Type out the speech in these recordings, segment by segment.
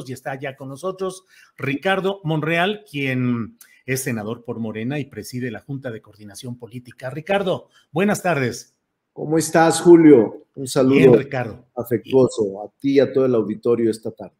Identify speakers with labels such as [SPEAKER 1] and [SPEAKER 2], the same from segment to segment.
[SPEAKER 1] y está ya con nosotros Ricardo Monreal, quien es senador por Morena y preside la Junta de Coordinación Política. Ricardo, buenas tardes.
[SPEAKER 2] ¿Cómo estás, Julio? Un saludo
[SPEAKER 1] bien, Ricardo,
[SPEAKER 2] afectuoso a ti y a todo el auditorio esta tarde.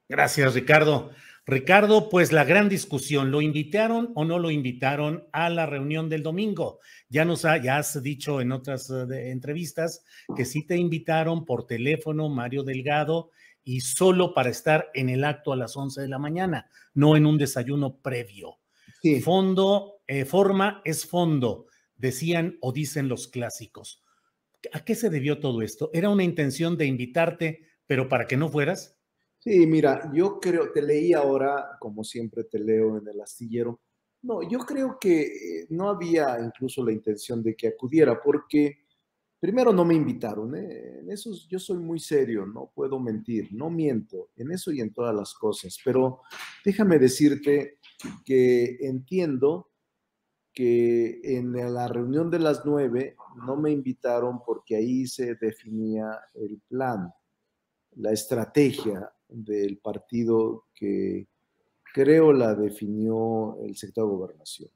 [SPEAKER 1] Gracias, Ricardo. Ricardo, pues la gran discusión, ¿lo invitaron o no lo invitaron a la reunión del domingo? Ya has dicho en otras entrevistas que sí te invitaron por teléfono, Mario Delgado, y solo para estar en el acto a las 11 de la mañana, no en un desayuno previo. Sí. Forma es fondo, decían o dicen los clásicos. ¿A qué se debió todo esto? ¿Era una intención de invitarte, pero para que no fueras?
[SPEAKER 2] Sí, mira, yo creo, te leí ahora, como siempre te leo en el astillero. No, yo creo que no había incluso la intención de que acudiera, porque primero no me invitaron, ¿eh? En eso yo soy muy serio, no puedo mentir, no miento, en eso y en todas las cosas, pero déjame decirte que entiendo que en la reunión de las 9 no me invitaron porque ahí se definía el plan, la estrategia del partido que creo la definió el secretario de Gobernación.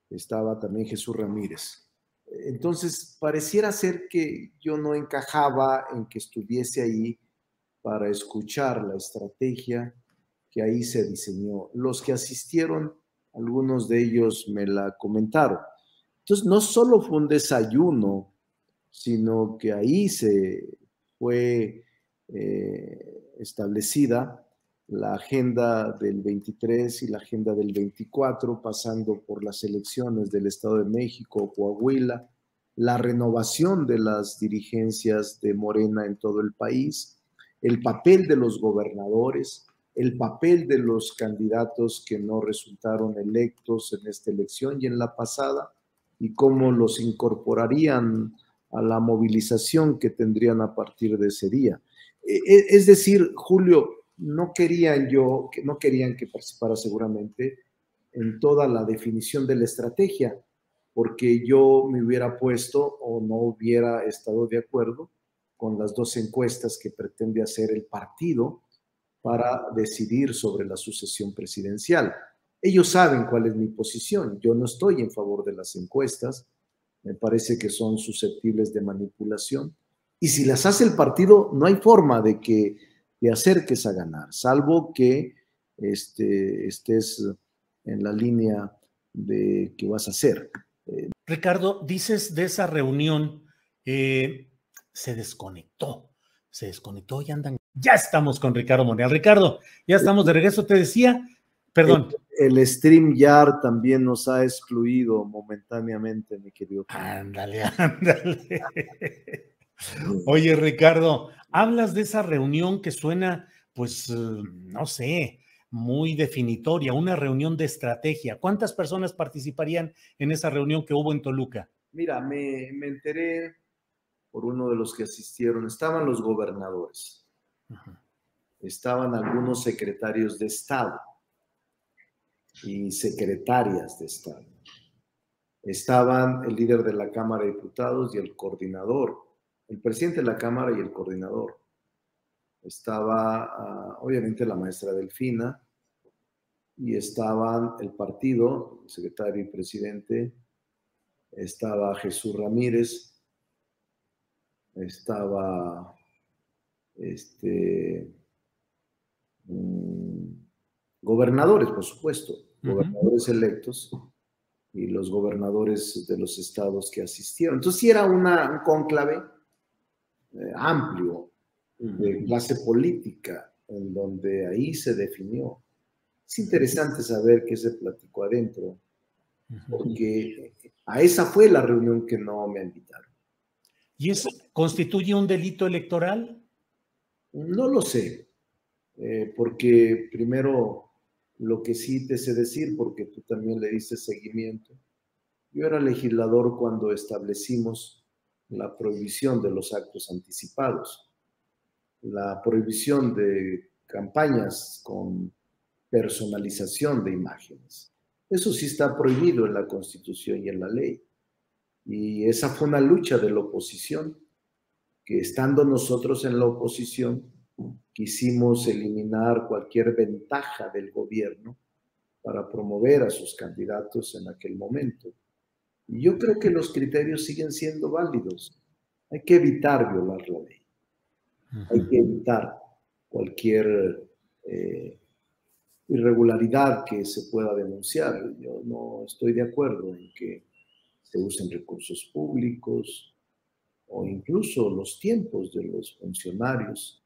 [SPEAKER 2] Estaba también Jesús Ramírez. Entonces, pareciera ser que yo no encajaba en que estuviese ahí para escuchar la estrategia que ahí se diseñó. Los que asistieron, algunos de ellos me la comentaron. Entonces, no solo fue un desayuno, sino que ahí se fue establecida la agenda del 23 y la agenda del 24, pasando por las elecciones del Estado de México, Coahuila, la renovación de las dirigencias de Morena en todo el país, el papel de los gobernadores, el papel de los candidatos que no resultaron electos en esta elección y en la pasada, y cómo los incorporarían a la movilización que tendrían a partir de ese día. Es decir, Julio, no querían que participara seguramente en toda la definición de la estrategia, porque yo me hubiera puesto o no hubiera estado de acuerdo con las dos encuestas que pretende hacer el partido para decidir sobre la sucesión presidencial. Ellos saben cuál es mi posición. Yo no estoy en favor de las encuestas. Me parece que son susceptibles de manipulación. Y si las hace el partido, no hay forma de que te acerques a ganar, salvo que estés en la línea de que vas a hacer.
[SPEAKER 1] Ricardo, dices de esa reunión, se desconectó y andan. Ya estamos con Ricardo Monreal. Ricardo, ya estamos de regreso, te decía, perdón.
[SPEAKER 2] El StreamYard también nos ha excluido momentáneamente, mi querido.
[SPEAKER 1] Ándale. Oye, Ricardo, hablas de esa reunión que suena, pues, no sé, muy definitoria, una reunión de estrategia. ¿Cuántas personas participarían en esa reunión que hubo en Toluca?
[SPEAKER 2] Mira, me enteré por uno de los que asistieron. Estaban los gobernadores, estaban algunos secretarios de Estado y secretarias de Estado. Estaban el líder de la Cámara de Diputados y el coordinador, el presidente de la Cámara y el coordinador. Estaba, obviamente, la maestra Delfina, y estaban el partido, el secretario y presidente, estaba Jesús Ramírez, estaba gobernadores, por supuesto, gobernadores electos y los gobernadores de los estados que asistieron. Entonces sí era un cónclave amplio de clase política, en donde ahí se definió. Es interesante saber qué se platicó adentro, porque a esa fue la reunión que no me invitaron.
[SPEAKER 1] ¿Y eso constituye un delito electoral?
[SPEAKER 2] No lo sé, porque primero lo que sí te sé decir, porque tú también le diste seguimiento, yo era legislador cuando establecimos la prohibición de los actos anticipados, la prohibición de campañas con personalización de imágenes. Eso sí está prohibido en la Constitución y en la ley. Y esa fue una lucha de la oposición, que estando nosotros en la oposición, quisimos eliminar cualquier ventaja del gobierno para promover a sus candidatos en aquel momento. Y yo creo que los criterios siguen siendo válidos. Hay que evitar violar la ley. Hay que evitar cualquier irregularidad que se pueda denunciar. Yo no estoy de acuerdo en que se usen recursos públicos o incluso los tiempos de los funcionarios.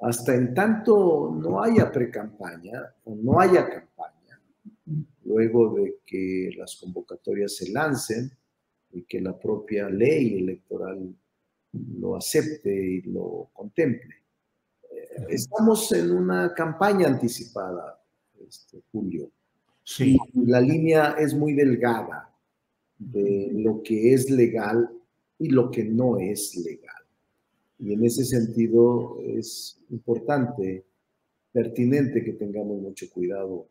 [SPEAKER 2] Hasta en tanto no haya precampaña o no haya campaña, luego de que las convocatorias se lancen y que la propia ley electoral lo acepte y lo contemple. Estamos en una campaña anticipada, Julio.
[SPEAKER 1] Sí.
[SPEAKER 2] Y la línea es muy delgada de lo que es legal y lo que no es legal. Y en ese sentido es importante, pertinente que tengamos mucho cuidado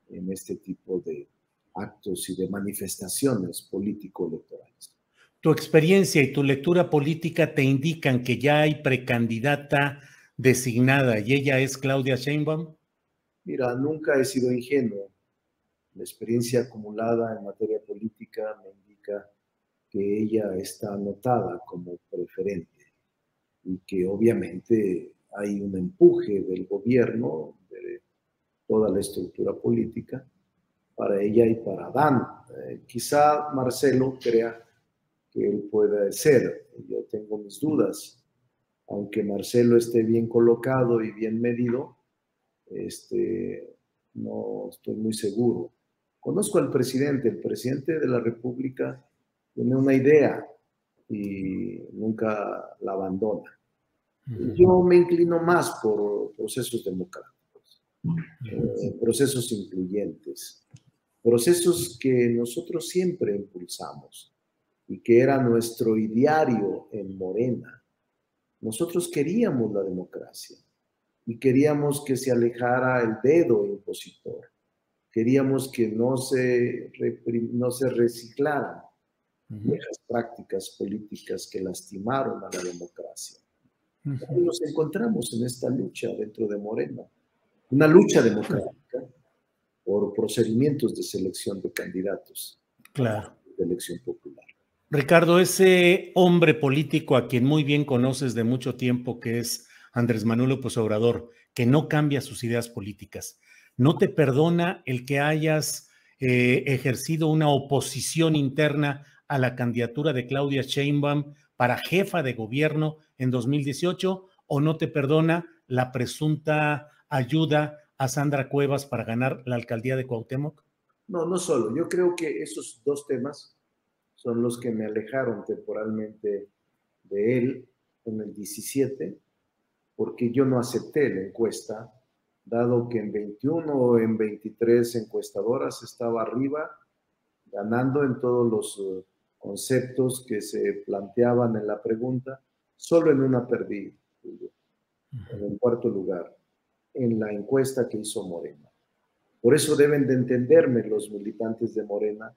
[SPEAKER 2] en este tipo de actos y de manifestaciones político-electorales.
[SPEAKER 1] Tu experiencia y tu lectura política te indican que ya hay precandidata designada y ella es Claudia Sheinbaum.
[SPEAKER 2] Mira, nunca he sido ingenuo. La experiencia acumulada en materia política me indica que ella está anotada como preferente y que obviamente hay un empuje del gobierno, de toda la estructura política, para ella y para Adán. Quizá Marcelo crea que él pueda ser. Yo tengo mis dudas. Aunque Marcelo esté bien colocado y bien medido, no estoy muy seguro. Conozco al presidente. El presidente de la República tiene una idea y nunca la abandona. Yo me inclino más por procesos democráticos, procesos incluyentes, procesos que nosotros siempre impulsamos y que era nuestro ideario en Morena. Nosotros queríamos la democracia y queríamos que se alejara el dedo impositor. Queríamos que no se reciclaran viejas prácticas políticas que lastimaron a la democracia. Y nos encontramos en esta lucha dentro de Morena, una lucha democrática por procedimientos de selección de candidatos,
[SPEAKER 1] claro,
[SPEAKER 2] de elección popular.
[SPEAKER 1] Ricardo, ese hombre político a quien muy bien conoces de mucho tiempo, que es Andrés Manuel López Obrador, que no cambia sus ideas políticas, ¿no te perdona el que hayas ejercido una oposición interna a la candidatura de Claudia Sheinbaum para jefa de gobierno en 2018 o no te perdona la presunta ayuda a Sandra Cuevas para ganar la alcaldía de Cuauhtémoc?
[SPEAKER 2] No, no solo. Yo creo que esos dos temas son los que me alejaron temporalmente de él en el 17, porque yo no acepté la encuesta, dado que en 21 o en 23 encuestadoras estaba arriba, ganando en todos los conceptos que se planteaban en la pregunta. Solo en una perdí, en el cuarto lugar, en la encuesta que hizo Morena. Por eso deben de entenderme los militantes de Morena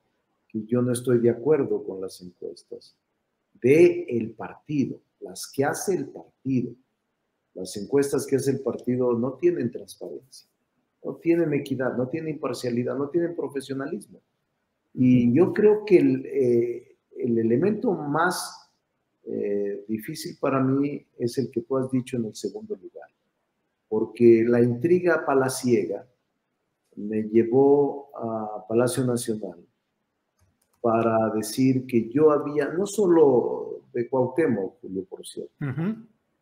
[SPEAKER 2] que yo no estoy de acuerdo con las encuestas del partido, las que hace el partido. Las encuestas que hace el partido no tienen transparencia, no tienen equidad, no tienen imparcialidad, no tienen profesionalismo. Y yo creo que el elemento más difícil para mí es el que tú has dicho en el segundo lugar, porque la intriga palaciega me llevó a Palacio Nacional para decir que yo había, no solo de Cuauhtémoc, Julio, por cierto,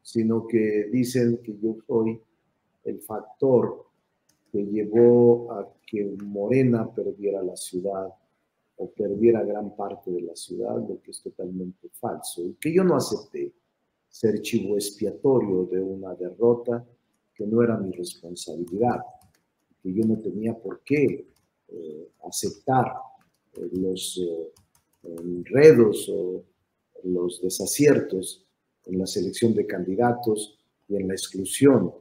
[SPEAKER 2] sino que dicen que yo soy el factor que llevó a que Morena perdiera la ciudad o perdiera gran parte de la ciudad, lo que es totalmente falso, y que yo no acepté ser chivo expiatorio de una derrota que no era mi responsabilidad, que yo no tenía por qué aceptar los enredos o los desaciertos en la selección de candidatos y en la exclusión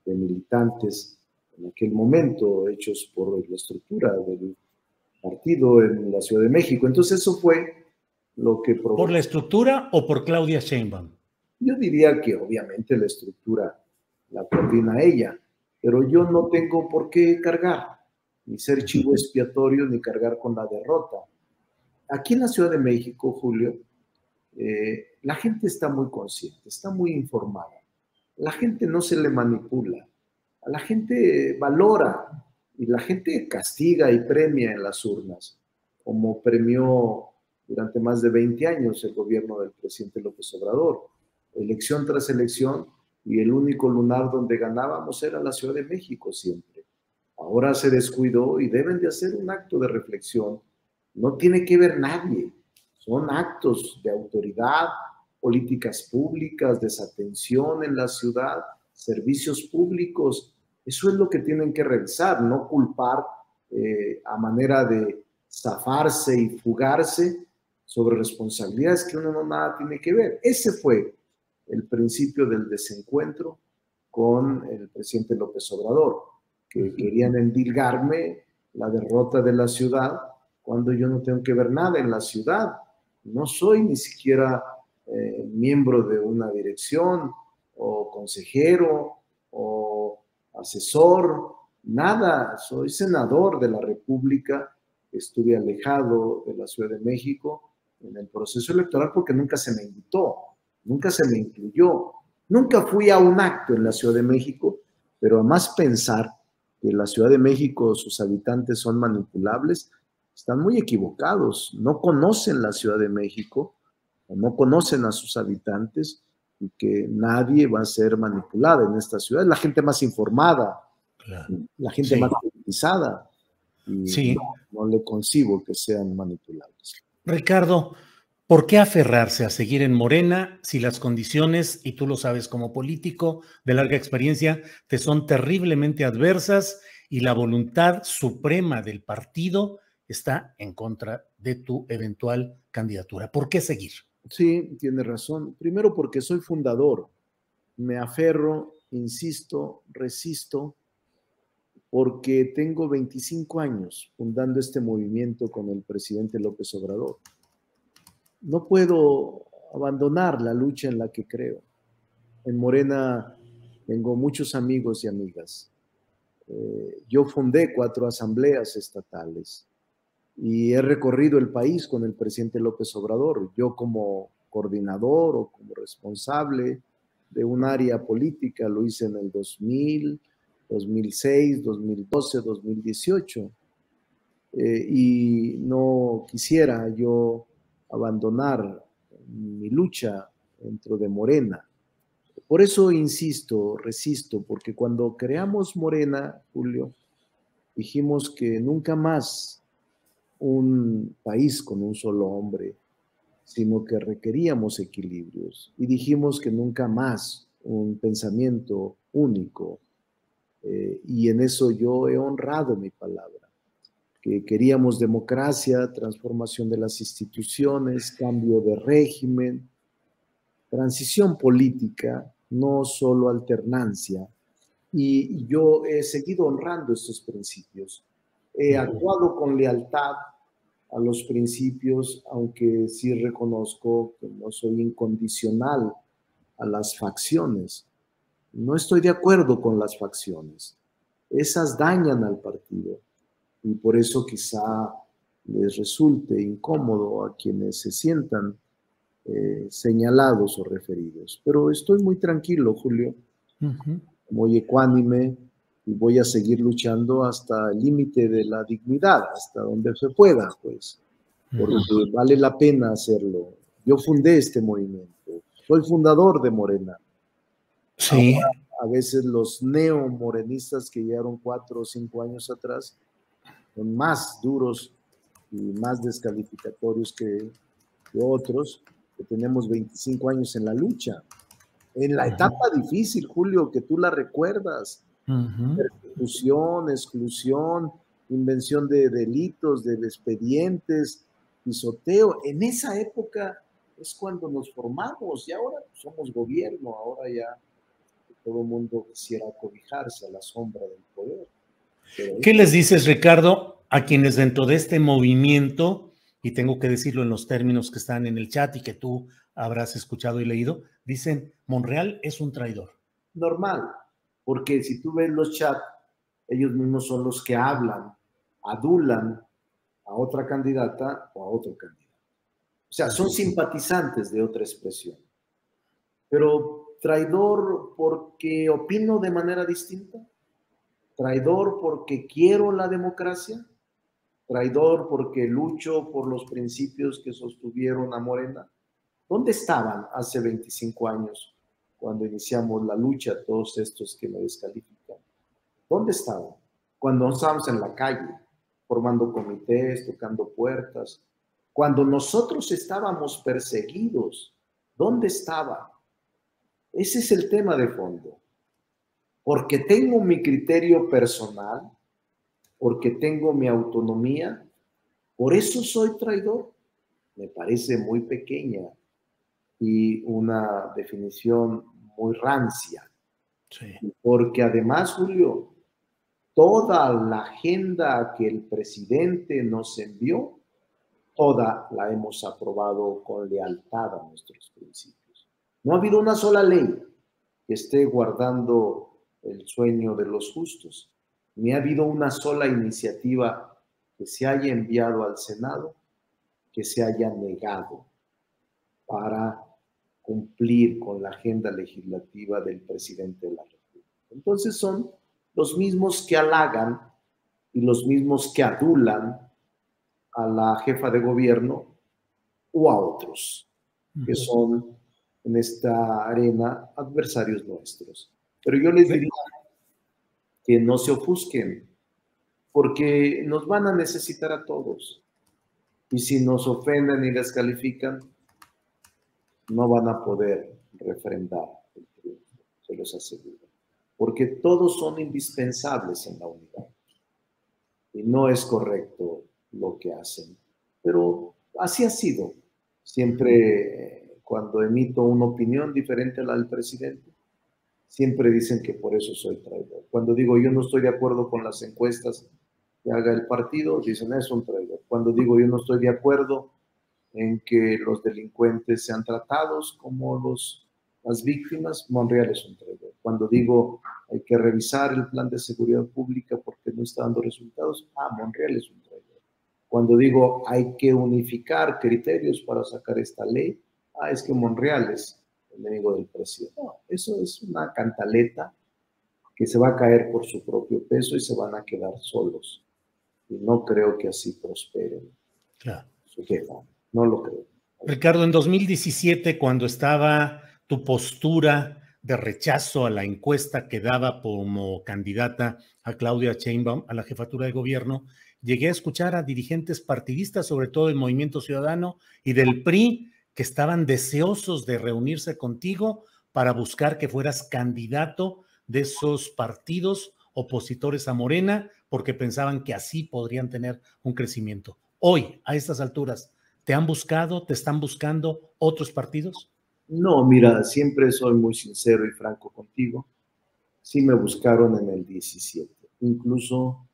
[SPEAKER 2] de militantes en aquel momento hechos por la estructura del partido en la Ciudad de México. Entonces eso fue lo que provocó.
[SPEAKER 1] ¿Por la estructura o por Claudia Sheinbaum?
[SPEAKER 2] Yo diría que obviamente la estructura la coordina ella, pero yo no tengo por qué cargar, ni ser chivo expiatorio, ni cargar con la derrota. Aquí en la Ciudad de México, Julio, la gente está muy consciente, está muy informada. La gente no se le manipula, a la gente valora y la gente castiga y premia en las urnas, como premió durante más de 20 años el gobierno del presidente López Obrador, elección tras elección, y el único lugar donde ganábamos era la Ciudad de México siempre. Ahora se descuidó y deben de hacer un acto de reflexión. No tiene que ver nadie, son actos de autoridad, políticas públicas, desatención en la ciudad, servicios públicos. Eso es lo que tienen que revisar, no culpar a manera de zafarse y fugarse sobre responsabilidades que uno no nada tiene que ver. Ese fue el principio del desencuentro con el presidente López Obrador, que querían endilgarme la derrota de la ciudad cuando yo no tengo que ver nada en la ciudad. No soy ni siquiera miembro de una dirección o consejero o asesor, nada. Soy senador de la República. Estuve alejado de la Ciudad de México en el proceso electoral porque nunca se me invitó, nunca se me incluyó. Nunca fui a un acto en la Ciudad de México, pero a más pensar que la Ciudad de México, sus habitantes son manipulables, están muy equivocados. No conocen la Ciudad de México, no conocen a sus habitantes, y que nadie va a ser manipulada en esta ciudad. Es la gente más informada, claro, la gente más politizada, y no le concibo que sean manipulables.
[SPEAKER 1] Ricardo, ¿por qué aferrarse a seguir en Morena si las condiciones, y tú lo sabes como político de larga experiencia, te son terriblemente adversas y la voluntad suprema del partido está en contra de tu eventual candidatura? ¿Por qué seguir?
[SPEAKER 2] Sí, tiene razón. Primero porque soy fundador. Me aferro, insisto, resisto, porque tengo 25 años fundando este movimiento con el presidente López Obrador. No puedo abandonar la lucha en la que creo. En Morena tengo muchos amigos y amigas. Yo fundé 4 asambleas estatales y he recorrido el país con el presidente López Obrador. Yo como coordinador o como responsable de un área política lo hice en el 2000, 2006, 2012, 2018. Y no quisiera yo abandonar mi lucha dentro de Morena. Por eso insisto, resisto, porque cuando creamos Morena, Julio, dijimos que nunca más un país con un solo hombre, sino que requeríamos equilibrios. Y dijimos que nunca más un pensamiento único. Y en eso yo he honrado mi palabra. Que queríamos democracia, transformación de las instituciones, cambio de régimen, transición política, no solo alternancia. Y yo he seguido honrando estos principios. He actuado con lealtad a los principios, aunque sí reconozco que no soy incondicional a las facciones. No estoy de acuerdo con las facciones. Esas dañan al partido y por eso quizá les resulte incómodo a quienes se sientan señalados o referidos. Pero estoy muy tranquilo, Julio, muy ecuánime, y voy a seguir luchando hasta el límite de la dignidad, hasta donde se pueda, pues, porque vale la pena hacerlo. Yo fundé este movimiento, soy fundador de Morena.
[SPEAKER 1] Sí.
[SPEAKER 2] Ahora, a veces los neomorenistas que llegaron 4 o 5 años atrás son más duros y más descalificatorios que otros, que tenemos 25 años en la lucha. En la etapa difícil, Julio, que tú la recuerdas, persecución, exclusión, invención de delitos, de expedientes, pisoteo. En esa época es cuando nos formamos y ahora somos gobierno, ahora ya todo el mundo quisiera cobijarse a la sombra del poder.
[SPEAKER 1] ¿Qué les dices, Ricardo, a quienes dentro de este movimiento, y tengo que decirlo en los términos que están en el chat y que tú habrás escuchado y leído, dicen, Monreal es un traidor?
[SPEAKER 2] Normal, Porque si tú ves los chats, ellos mismos son los que hablan, adulan a otra candidata o a otro candidato. O sea, son simpatizantes de otra expresión. Pero traidor porque opino de manera distinta, traidor porque quiero la democracia, traidor porque lucho por los principios que sostuvieron a Morena. ¿Dónde estaban hace 25 años cuando iniciamos la lucha todos estos que me descalifican? ¿Dónde estaban? Cuando estábamos en la calle, formando comités, tocando puertas. Cuando nosotros estábamos perseguidos, ¿dónde estaban? Ese es el tema de fondo. Porque tengo mi criterio personal, porque tengo mi autonomía, por eso soy traidor. Me parece muy pequeña y una definición muy rancia. Sí. Porque además, Julio, toda la agenda que el presidente nos envió, toda la hemos aprobado con lealtad a nuestros principios. No ha habido una sola ley que esté guardando el sueño de los justos, ni ha habido una sola iniciativa que se haya enviado al Senado que se haya negado para cumplir con la agenda legislativa del presidente de la República. Entonces son los mismos que halagan y los mismos que adulan a la jefa de gobierno o a otros, que son en esta arena adversarios nuestros. Pero yo les diría que no se ofusquen, porque nos van a necesitar a todos. Y si nos ofenden y descalifican, no van a poder refrendar el triunfo, se los aseguro. Porque todos son indispensables en la unidad. Y no es correcto lo que hacen. Pero así ha sido. Siempre cuando emito una opinión diferente a la del presidente, siempre dicen que por eso soy traidor. Cuando digo yo no estoy de acuerdo con las encuestas que haga el partido, dicen es un traidor. Cuando digo yo no estoy de acuerdo en que los delincuentes sean tratados como las víctimas, Monreal es un traidor. Cuando digo hay que revisar el plan de seguridad pública porque no está dando resultados, Monreal es un traidor. Cuando digo hay que unificar criterios para sacar esta ley, es que Monreal es el enemigo del presidente. No, eso es una cantaleta que se va a caer por su propio peso y se van a quedar solos. Y no creo que así prosperen.
[SPEAKER 1] Claro.
[SPEAKER 2] Su jefa. No lo creo.
[SPEAKER 1] Ricardo, en 2017, cuando estaba tu postura de rechazo a la encuesta que daba como candidata a Claudia Sheinbaum a la jefatura de gobierno, llegué a escuchar a dirigentes partidistas, sobre todo del Movimiento Ciudadano y del PRI, que estaban deseosos de reunirse contigo para buscar que fueras candidato de esos partidos opositores a Morena, porque pensaban que así podrían tener un crecimiento. Hoy, a estas alturas, ¿te han buscado, te están buscando otros partidos?
[SPEAKER 2] No, mira, siempre soy muy sincero y franco contigo. Sí me buscaron en el 17. Incluso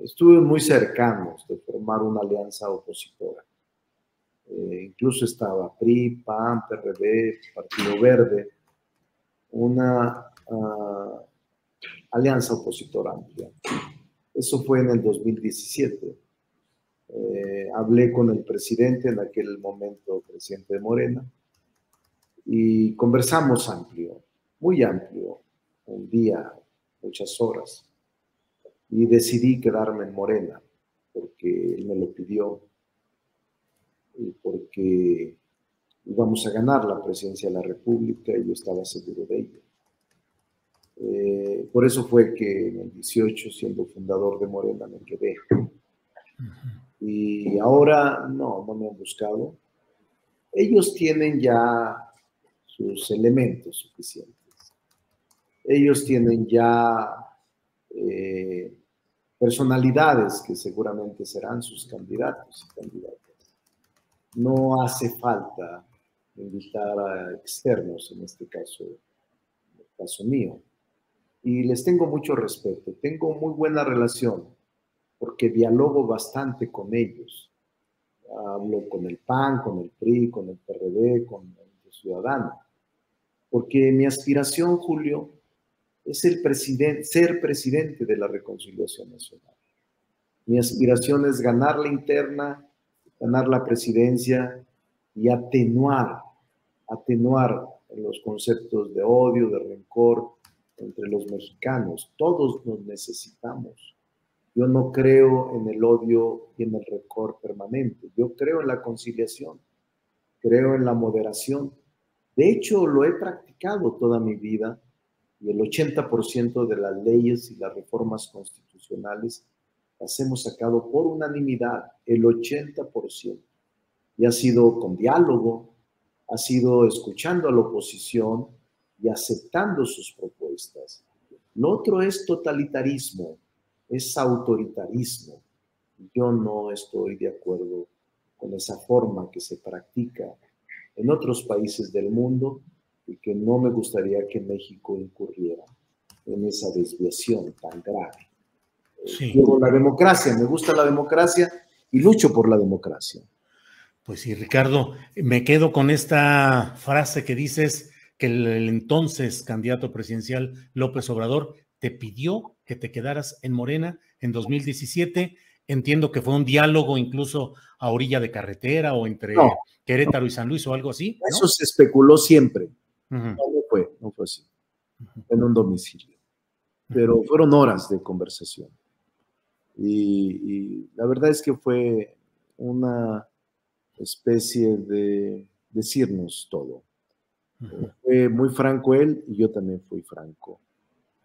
[SPEAKER 2] estuve muy cercanos de formar una alianza opositora. Incluso estaba PRI, PAN, PRD, Partido Verde, una alianza opositora amplia. Eso fue en el 2017. Hablé con el presidente, en aquel momento presidente de Morena, y conversamos amplio, muy amplio, un día, muchas horas, y decidí quedarme en Morena, porque él me lo pidió, y porque íbamos a ganar la presidencia de la República y yo estaba seguro de ello. Por eso fue que en el 18, siendo fundador de Morena, me quedé. Y ahora no me han buscado. Ellos tienen ya sus elementos suficientes. Ellos tienen ya personalidades que seguramente serán sus candidatos y candidatas. No hace falta invitar a externos, en este caso, en el caso mío. Y les tengo mucho respeto, tengo muy buena relación, porque dialogo bastante con ellos. Hablo con el PAN, con el PRI, con el PRD, con el Ciudadano. Porque mi aspiración, Julio, es el presidente, ser presidente de la reconciliación nacional. Mi aspiración es ganar la interna, ganar la presidencia y atenuar los conceptos de odio, de rencor entre los mexicanos. Todos nos necesitamos. Yo no creo en el odio y en el rencor permanente. Yo creo en la conciliación, creo en la moderación. De hecho, lo he practicado toda mi vida y el 80% de las leyes y las reformas constitucionales las hemos sacado por unanimidad, el 80%. Y ha sido con diálogo, ha sido escuchando a la oposición y aceptando sus propuestas. Lo otro es totalitarismo, es autoritarismo. Yo no estoy de acuerdo con esa forma que se practica en otros países del mundo y que no me gustaría que México incurriera en esa desviación tan grave.
[SPEAKER 1] Sí.
[SPEAKER 2] Quiero la democracia, me gusta la democracia y lucho por la democracia.
[SPEAKER 1] Pues sí, Ricardo, me quedo con esta frase que dices que el entonces candidato presidencial López Obrador te pidió que te quedaras en Morena en 2017. Entiendo que fue un diálogo incluso a orilla de carretera o entre Querétaro y San Luis o algo así, ¿no?
[SPEAKER 2] Eso se especuló siempre. No fue así. En un domicilio. Pero fueron horas de conversación. Y la verdad es que fue una especie de decirnos todo. Fue muy franco él y yo también fui franco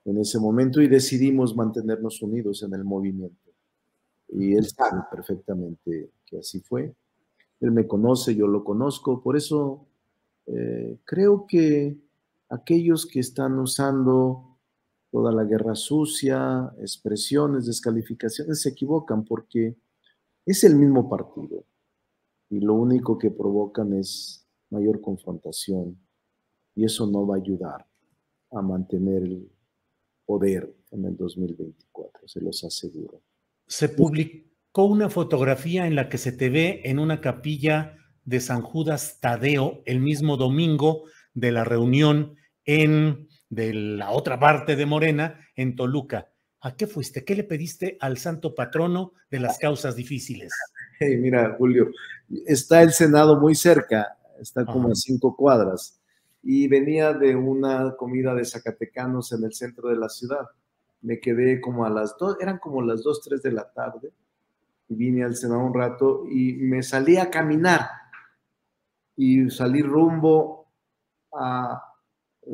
[SPEAKER 2] en ese momento y decidimos mantenernos unidos en el movimiento. Y él sabe perfectamente que así fue. Él me conoce, yo lo conozco, por eso creo que aquellos que están usando toda la guerra sucia, expresiones, descalificaciones, se equivocan porque es el mismo partido y lo único que provocan es mayor confrontación y eso no va a ayudar a mantener el poder en el 2024, se los aseguro.
[SPEAKER 1] Se publicó una fotografía en la que se te ve en una capilla de San Judas Tadeo el mismo domingo de la reunión de la otra parte de Morena en Toluca. ¿A qué fuiste? ¿Qué le pediste al santo patrono de las causas difíciles?
[SPEAKER 2] Hey, mira, Julio, está el Senado muy cerca, está como a 5 cuadras, y venía de una comida de zacatecanos en el centro de la ciudad. Me quedé como a las 2, eran como las 2, 3 de la tarde, y vine al Senado un rato y me salí a caminar y salí rumbo a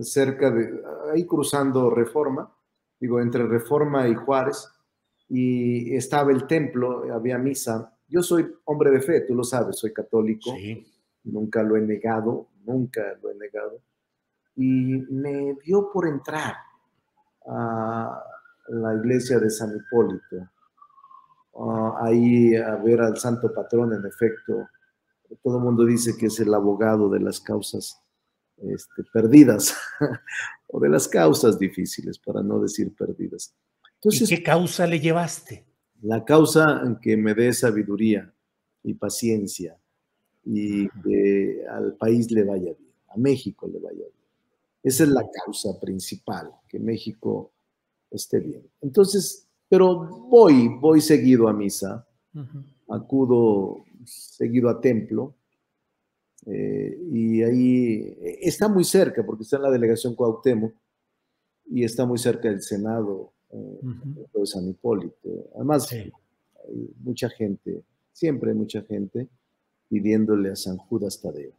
[SPEAKER 2] cerca de, ahí cruzando Reforma, digo, entre Reforma y Juárez, y estaba el templo, había misa. Yo soy hombre de fe, tú lo sabes, soy católico,
[SPEAKER 1] sí.
[SPEAKER 2] Nunca lo he negado, y me dio por entrar a la iglesia de San Hipólito, ahí a ver al santo patrón. En efecto, todo el mundo dice que es el abogado de las causas perdidas o de las causas difíciles, para no decir perdidas.
[SPEAKER 1] Entonces, ¿y qué causa le llevaste?
[SPEAKER 2] La causa en que me dé sabiduría y paciencia y que al país le vaya bien, a México le vaya bien. Esa es la causa principal, que México esté bien. Entonces, pero voy seguido a misa, acudo seguido a templo, y ahí está muy cerca, porque está en la delegación Cuauhtémoc y está muy cerca del Senado de San Hipólito. Además, sí, hay mucha gente, siempre hay mucha gente pidiéndole a San Judas Tadeo.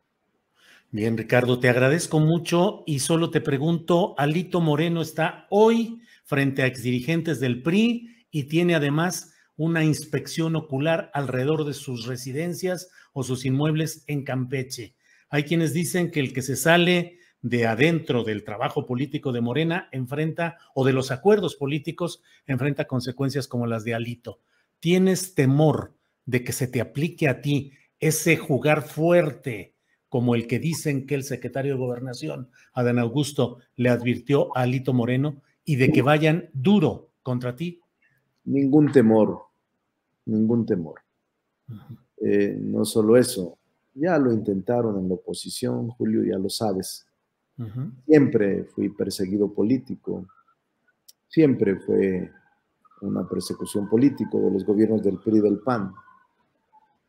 [SPEAKER 1] Bien, Ricardo, te agradezco mucho y solo te pregunto, Alito Moreno está hoy frente a exdirigentes del PRI y tiene además una inspección ocular alrededor de sus residencias o sus inmuebles en Campeche. Hay quienes dicen que el que se sale de adentro del trabajo político de Morena enfrenta, o de los acuerdos políticos, enfrenta consecuencias como las de Alito. ¿Tienes temor de que se te aplique a ti ese jugar fuerte como el que dicen que el secretario de Gobernación, Adán Augusto, le advirtió a Alito Moreno, y de que vayan duro contra ti?
[SPEAKER 2] Ningún temor, ningún temor. No solo eso, ya lo intentaron en la oposición, Julio, ya lo sabes. Siempre fui perseguido político, siempre fue una persecución política de los gobiernos del PRI y del PAN.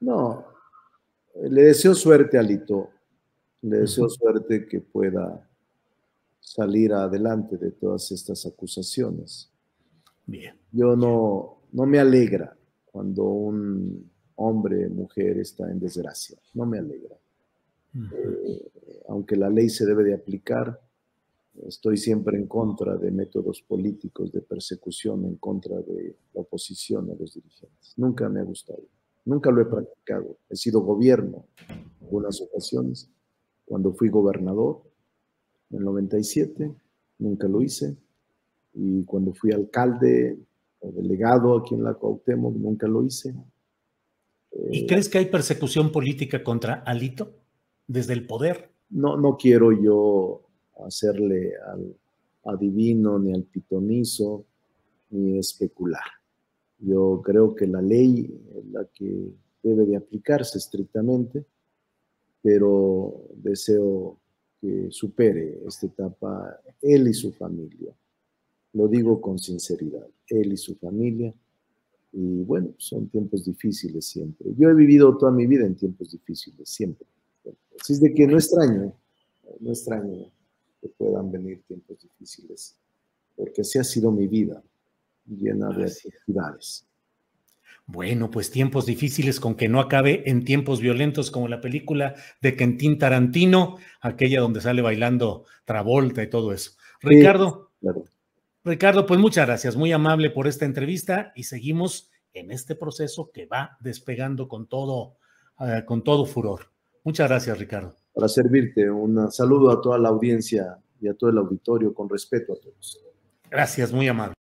[SPEAKER 2] No, le deseo suerte a Alito, le deseo suerte que pueda salir adelante de todas estas acusaciones.
[SPEAKER 1] Bien.
[SPEAKER 2] Yo no me alegra cuando un hombre, mujer está en desgracia, no me alegra. Aunque la ley se debe de aplicar, estoy siempre en contra de métodos políticos de persecución en contra de la oposición a los dirigentes. Nunca me ha gustado, nunca lo he practicado. He sido gobierno en algunas ocasiones. Cuando fui gobernador en el 97, nunca lo hice. Y cuando fui alcalde o delegado aquí en la Cuauhtémoc, nunca lo hice.
[SPEAKER 1] ¿Y crees que hay persecución política contra Alito desde el poder?
[SPEAKER 2] No quiero yo hacerle al adivino ni al pitonizo ni especular. Yo creo que la ley es la que debe de aplicarse estrictamente, pero deseo que supere esta etapa él y su familia. Lo digo con sinceridad, él y su familia. Y bueno, son tiempos difíciles siempre. Yo he vivido toda mi vida en tiempos difíciles, siempre. Así es de que no extraño que puedan venir tiempos difíciles, porque así ha sido mi vida, llena de actividades.
[SPEAKER 1] Bueno, pues tiempos difíciles con que no acabe en tiempos violentos como la película de Quentin Tarantino, aquella donde sale bailando Travolta y todo eso. Ricardo,
[SPEAKER 2] sí, claro.
[SPEAKER 1] Ricardo, pues muchas gracias, muy amable por esta entrevista y seguimos en este proceso que va despegando con todo furor. Muchas gracias, Ricardo.
[SPEAKER 2] Para servirte, un saludo a toda la audiencia y a todo el auditorio, con respeto a todos.
[SPEAKER 1] Gracias, muy amable.